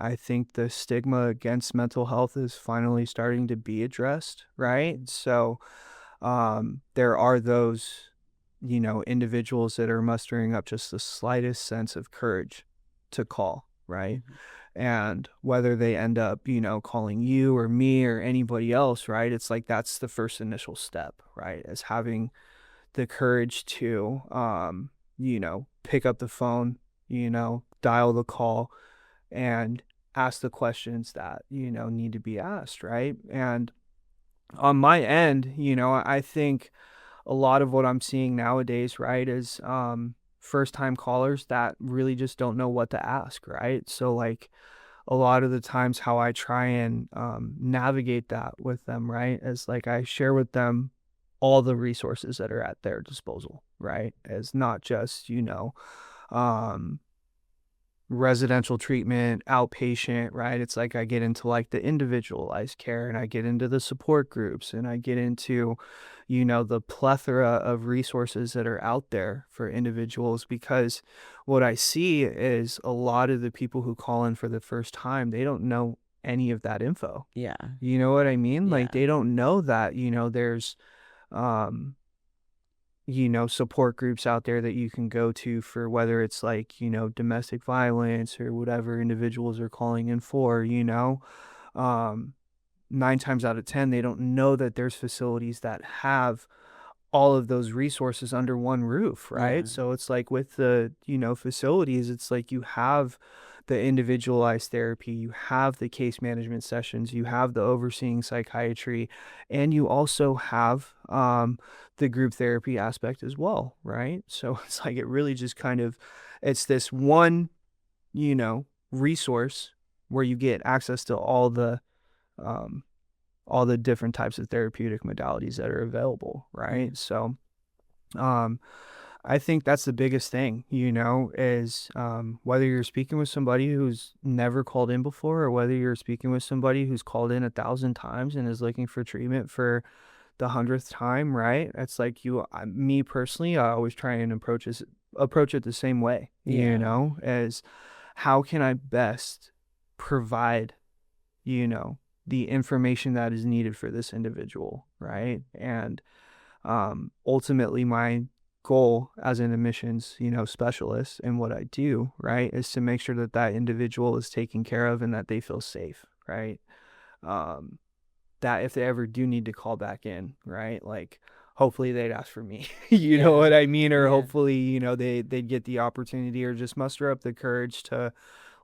I think the stigma against mental health is finally starting to be addressed, right? So there are those, individuals that are mustering up just the slightest sense of courage to call, right? Mhm. And whether they end up, calling you or me or anybody else, right? It's like that's the first initial step, right? Is having the courage to, pick up the phone, dial the call and ask the questions that, need to be asked, right? And on my end, I think a lot of what I'm seeing nowadays, right, is first time callers that really just don't know what to ask, right? So like a lot of the times how I try and navigate that with them, right, is like I share with them all the resources that are at their disposal, right? As not just, um, residential treatment, outpatient, right? It's like I get into like the individualized care and I get into the support groups and I get into, the plethora of resources that are out there for individuals because what I see is a lot of the people who call in for the first time, they don't know any of that info. Yeah. You know what I mean? Like Yeah. they don't know that, there's um support groups out there that you can go to for whether it's like, domestic violence or whatever individuals are calling in for, Um, 9 times out of 10, they don't know that there's facilities that have all of those resources under one roof, right? Yeah. So it's like with the, facilities, it's like you have the individualized therapy, you have the case management sessions, you have the overseeing psychiatry, and you also have the group therapy aspect as well, right? So it's like it really just kind of it's this one, resource where you get access to um all the different types of therapeutic modalities that are available, Yeah. right? So um, I think that's the biggest thing, is whether you're speaking with somebody who's never called in before or whether you're speaking with somebody who's called in 1,000 times and is looking for treatment for the 100th time, right? It's like me personally, I always try and approach it the same way, Yeah. as how can I best provide, you know, the information that is needed for this individual, right? And ultimately my goal as an admissions, specialist and what I do, right, is to make sure that that individual is taken care of and that they feel safe, right? Um, that if they ever do need to call back in, right, like hopefully they'd ask for me, you know Yeah. what I mean? Or Yeah. hopefully, they'd get the opportunity or just muster up the courage to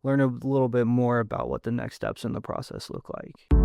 learn a little bit more about what the next steps in the process look like.